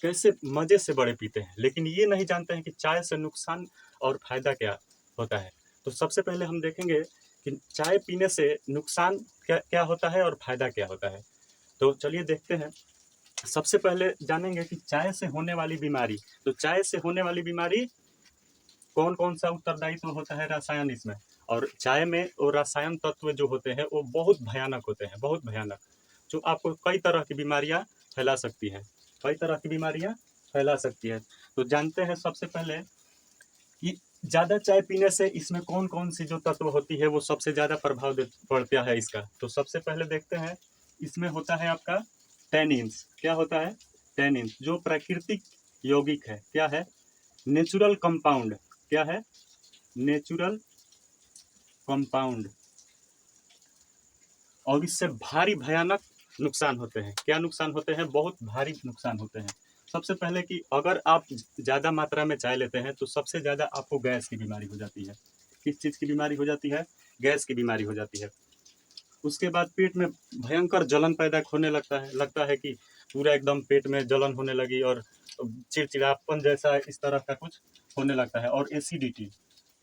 कैसे मज़े से बड़े पीते हैं, लेकिन ये नहीं जानते हैं कि चाय से नुकसान और फ़ायदा क्या होता है। तो सबसे पहले हम देखेंगे कि चाय पीने से नुकसान क्या क्या होता है और फ़ायदा क्या होता है। तो चलिए देखते हैं। सबसे पहले जानेंगे कि चाय से होने वाली बीमारी। तो चाय से होने वाली बीमारी कौन-कौन सा उत्तरदायित्व होता है रसायन इसमें। और चाय में वो रसायन तत्व जो होते हैं वो बहुत भयानक होते हैं, बहुत भयानक, जो आपको कई तरह की बीमारियाँ फैला सकती हैं, कई तरह की बीमारियाँ फैला सकती है। तो जानते हैं सबसे पहले कि ज़्यादा चाय पीने से इसमें कौन-कौन सी जो तत्व होती है वो सबसे ज़्यादा प्रभाव दे पड़ता है इसका। तो सबसे पहले देखते हैं, इसमें होता है आपका टैनिन्स। क्या होता है? टैनिन्स, जो प्राकृतिक यौगिक है। क्या है? Natural compound. क्या है? Natural compound. और इससे भारी भयानक नुकसान होते हैं। क्या नुकसान होते हैं? बहुत भारी नुकसान होते हैं। सबसे पहले कि अगर आप ज़्यादा मात्रा में चाय लेते हैं तो सबसे ज़्यादा आपको गैस की बीमारी हो जाती है। किस चीज़ की बीमारी हो जाती है? गैस की बीमारी हो जाती है। उसके बाद पेट में भयंकर जलन पैदा होने लगता है कि पूरा एकदम पेट में जलन होने लगी और चिड़चिड़ापन जैसा इस तरह का कुछ होने लगता है। और एसिडिटी,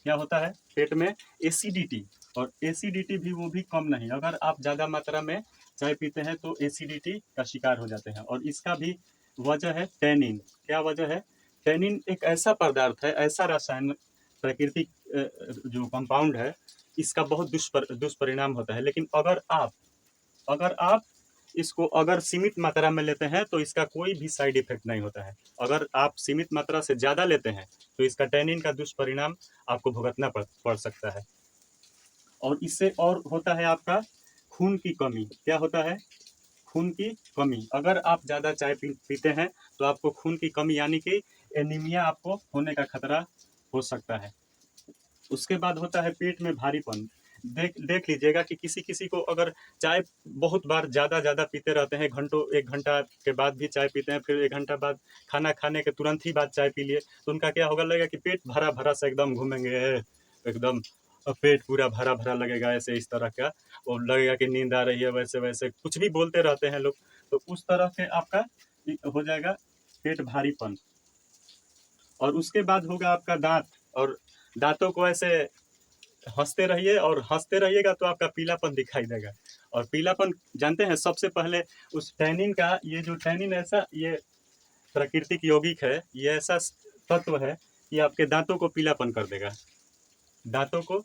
क्या होता है पेट में? एसिडिटी। और एसिडिटी भी वो भी कम नहीं, अगर आप ज़्यादा मात्रा में चाय पीते हैं तो एसिडिटी का शिकार हो जाते हैं। और इसका भी वजह है टैनिन। क्या वजह है? टैनिन एक ऐसा पदार्थ है, ऐसा रसायन, प्राकृतिक जो कंपाउंड है, इसका बहुत दुष्परिणाम होता है। लेकिन अगर आप इसको अगर सीमित मात्रा में लेते हैं तो इसका कोई भी साइड इफेक्ट नहीं होता है। अगर आप सीमित मात्रा से ज़्यादा लेते हैं तो इसका टैनिन का दुष्परिणाम आपको भुगतना पड़ सकता है। और इससे और होता है आपका खून की कमी। क्या होता है? खून की कमी। अगर आप ज़्यादा चाय पीते हैं तो आपको खून की कमी यानी कि एनीमिया आपको होने का खतरा हो सकता है। उसके बाद होता है पेट में भारीपन। देख देख लीजिएगा कि किसी किसी को अगर चाय बहुत बार ज़्यादा पीते रहते हैं, घंटों, 1 घंटा के बाद भी चाय पीते हैं, फिर 1 घंटा बाद खाना खाने के तुरंत ही बाद चाय पी लिए, तो उनका क्या होगा? लगेगा कि पेट भरा भरा सा एकदम घूमेंगे एकदम, पेट पूरा भरा भरा लगेगा, ऐसे इस तरह का। और लगेगा कि नींद आ रही है, वैसे वैसे कुछ भी बोलते रहते हैं लोग। तो उस तरह से आपका हो जाएगा पेट भारीपन। और उसके बाद होगा आपका दांत। और दांतों को ऐसे हंसते रहिएगा तो आपका पीलापन दिखाई देगा। और पीलापन जानते हैं, सबसे पहले उस टैनिन का, ये जो टैनिन ऐसा, ये प्राकृतिक यौगिक है, ये ऐसा तत्व है कि आपके दांतों को पीलापन कर देगा। दांतों को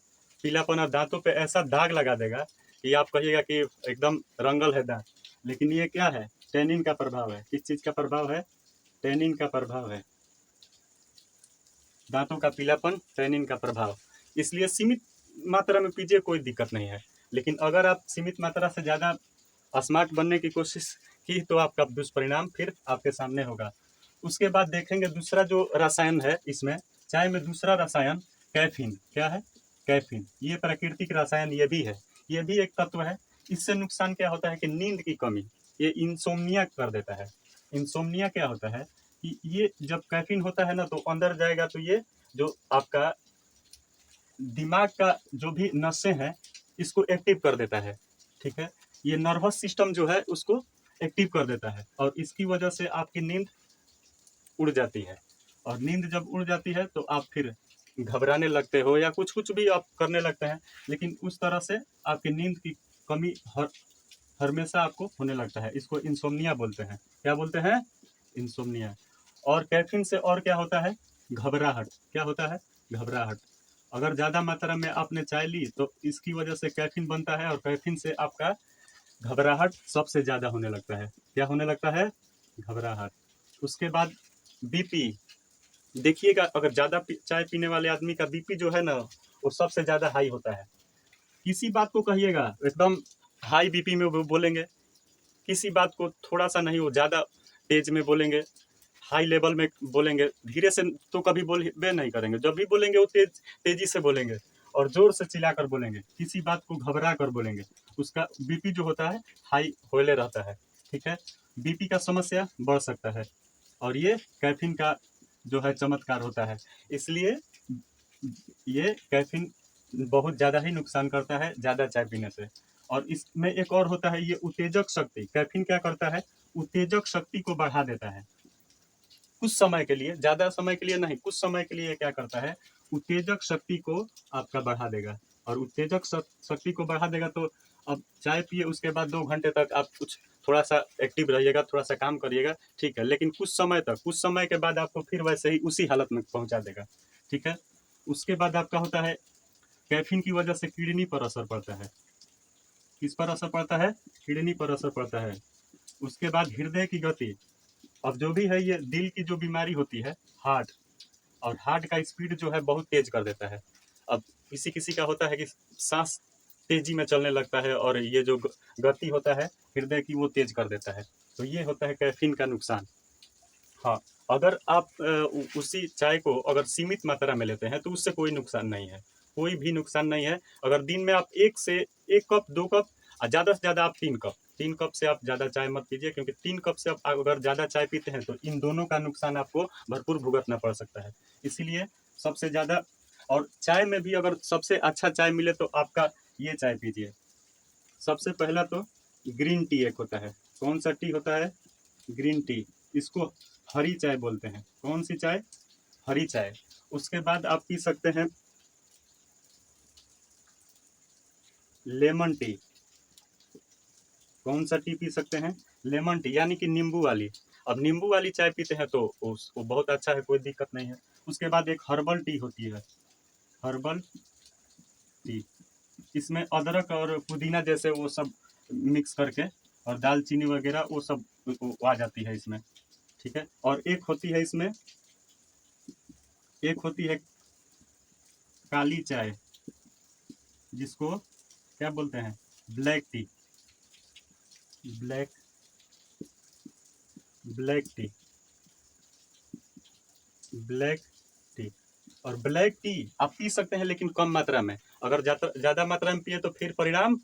पीलापन, और दांतों पे ऐसा दाग लगा देगा कि आप कहिएगा कि एकदम रंगल है दांत। लेकिन ये क्या है? टैनिन का प्रभाव है। किस चीज़ का प्रभाव है? टैनिन का प्रभाव है। दांतों का पीलापन, टैनिन का प्रभाव। इसलिए सीमित मात्रा में पीजिए, कोई दिक्कत नहीं है। लेकिन अगर आप सीमित मात्रा से ज़्यादा स्मार्ट बनने की कोशिश की तो आपका दुष्परिणाम फिर आपके सामने होगा। उसके बाद देखेंगे दूसरा जो रसायन है इसमें, चाय में दूसरा रसायन कैफीन। क्या है? कैफीन। ये प्राकृतिक रसायन ये भी है, ये भी एक तत्व है। इससे नुकसान क्या होता है कि नींद की कमी, ये इंसोम्निया कर देता है। इंसोम्निया क्या होता है कि ये जब कैफीन होता है ना तो अंदर जाएगा तो ये जो आपका दिमाग का जो भी नसें हैं इसको एक्टिव कर देता है। ठीक है? ये नर्वस सिस्टम जो है उसको एक्टिव कर देता है और इसकी वजह से आपकी नींद उड़ जाती है। और नींद जब उड़ जाती है तो आप फिर घबराने लगते हो या कुछ कुछ भी आप करने लगते हैं। लेकिन उस तरह से आपकी नींद की कमी हमेशा आपको होने लगता है। इसको इंसोम्निया बोलते हैं। क्या बोलते हैं? इंसोम्निया। और कैफीन से और क्या होता है? घबराहट। क्या होता है? घबराहट। अगर ज़्यादा मात्रा में आपने चाय ली तो इसकी वजह से कैफीन बनता है और कैफीन से आपका घबराहट सबसे ज़्यादा होने लगता है। क्या होने लगता है? घबराहट। उसके बाद बीपी। देखिएगा, अगर ज़्यादा चाय पीने वाले आदमी का बीपी जो है ना वो सबसे ज़्यादा हाई होता है। किसी बात को कहिएगा एकदम हाई बीपी में वो बोलेंगे, किसी बात को थोड़ा सा नहीं, वो ज़्यादा तेज में बोलेंगे, हाई लेवल में बोलेंगे। धीरे से तो कभी बोलबे नहीं करेंगे, जब भी बोलेंगे वो तेजी से बोलेंगे और जोर से चिल्लाकर बोलेंगे, किसी बात को घबरा कर बोलेंगे। उसका बीपी जो होता है हाई होले रहता है। ठीक है? बीपी का समस्या बढ़ सकता है और ये कैफीन का जो है चमत्कार होता है। इसलिए ये कैफीन बहुत ज़्यादा ही नुकसान करता है ज़्यादा चाय पीने से। और इसमें एक और होता है, ये उत्तेजक शक्ति। कैफीन क्या करता है? उत्तेजक शक्ति को बढ़ा देता है। कुछ समय के लिए, ज़्यादा समय के लिए नहीं, कुछ समय के लिए क्या करता है, उत्तेजक शक्ति को आपका बढ़ा देगा। और उत्तेजक शक्ति को बढ़ा देगा तो अब चाय पिए उसके बाद 2 घंटे तक आप कुछ थोड़ा-सा एक्टिव रहिएगा, थोड़ा-सा काम करिएगा, ठीक है। लेकिन कुछ समय तक, कुछ समय के बाद आपको फिर वैसे ही उसी हालत में पहुँचा देगा, ठीक है। उसके बाद आपका होता है कैफ़ीन की वजह से किडनी पर असर पड़ता है। किस पर असर पड़ता है? किडनी पर असर पड़ता है। उसके बाद हृदय की गति, अब जो भी है ये दिल की जो बीमारी होती है, हार्ट, और हार्ट का स्पीड जो है बहुत तेज कर देता है। अब किसी-किसी का होता है कि साँस तेज़ी में चलने लगता है और ये जो गति होता है हृदय की वो तेज कर देता है। तो ये होता है कैफ़ीन का नुकसान। हाँ, अगर आप उसी चाय को अगर सीमित मात्रा में लेते हैं तो उससे कोई नुकसान नहीं है, कोई भी नुकसान नहीं है। अगर दिन में आप 1 कप 2 कप ज़्यादा से ज़्यादा आप 3 कप से आप ज़्यादा चाय मत पीजिए, क्योंकि 3 कप से आप अगर ज़्यादा चाय पीते हैं तो इन दोनों का नुकसान आपको भरपूर भुगतना पड़ सकता है। इसीलिए सबसे ज़्यादा, और चाय में भी अगर सबसे अच्छा चाय मिले तो आपका ये चाय पीजिए। सबसे पहला तो ग्रीन टी एक होता है। कौन सा टी होता है? Green tea. इसको हरी चाय बोलते हैं। कौन सी चाय? हरी चाय। उसके बाद आप पी सकते हैं लेमन टी। कौन सा टी पी सकते हैं? लेमन टी, यानी कि नींबू वाली। अब नींबू वाली चाय पीते हैं तो वो बहुत अच्छा है, कोई दिक्कत नहीं है। उसके बाद एक हर्बल टी होती है, हर्बल टी। इसमें अदरक और पुदीना जैसे वो सब मिक्स करके, और दालचीनी वगैरह वो सब आ जाती है इसमें, ठीक है। और एक होती है इसमें, एक होती है काली चाय, जिसको क्या बोलते हैं? Black T. Black black T, black T. और ब्लैक टी आप पी सकते हैं लेकिन कम मात्रा में। अगर ज़्यादा मात्रा में पिए तो फिर परिणाम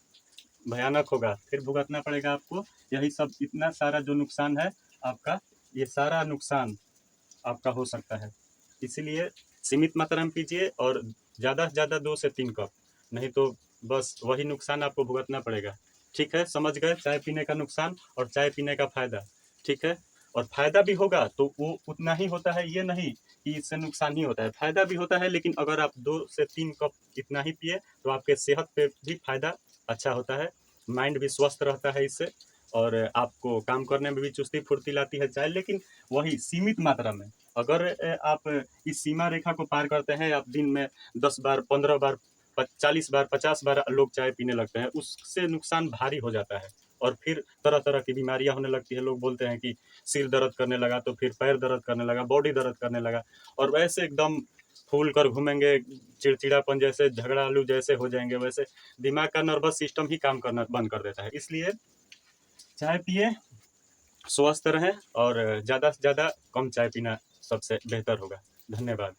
भयानक होगा, फिर भुगतना पड़ेगा आपको। यही सब इतना सारा जो नुकसान है आपका, ये सारा नुकसान आपका हो सकता है। इसीलिए सीमित मात्रा में पीजिए, और ज़्यादा से ज़्यादा 2 से 3 कप, नहीं तो बस वही नुकसान आपको भुगतना पड़ेगा। ठीक है, समझ गए चाय पीने का नुकसान और चाय पीने का फ़ायदा, ठीक है। और फ़ायदा भी होगा तो वो उतना ही होता है, ये नहीं कि इससे नुकसान ही होता है, फ़ायदा भी होता है। लेकिन अगर आप 2 से 3 कप इतना ही पिए तो आपके सेहत पे भी फ़ायदा अच्छा होता है, माइंड भी स्वस्थ रहता है इससे, और आपको काम करने में भी चुस्ती फुर्ती लाती है चाय। लेकिन वही सीमित मात्रा में। अगर आप इस सीमा रेखा को पार करते हैं, आप दिन में 10 बार, 15 बार, 40 बार, 50 बार लोग चाय पीने लगते हैं, उससे नुकसान भारी हो जाता है। और फिर तरह तरह की बीमारियां होने लगती है। लोग बोलते हैं कि सिर दर्द करने लगा, तो फिर पैर दर्द करने लगा, बॉडी दर्द करने लगा, और वैसे एकदम फूल कर घूमेंगे, चिड़चिड़ापन जैसे, झगड़ालू जैसे हो जाएंगे। वैसे दिमाग का नर्वस सिस्टम ही काम करना बंद कर देता है। इसलिए चाय पिए, स्वस्थ रहें, और ज़्यादा से ज़्यादा कम चाय पीना सबसे बेहतर होगा। धन्यवाद।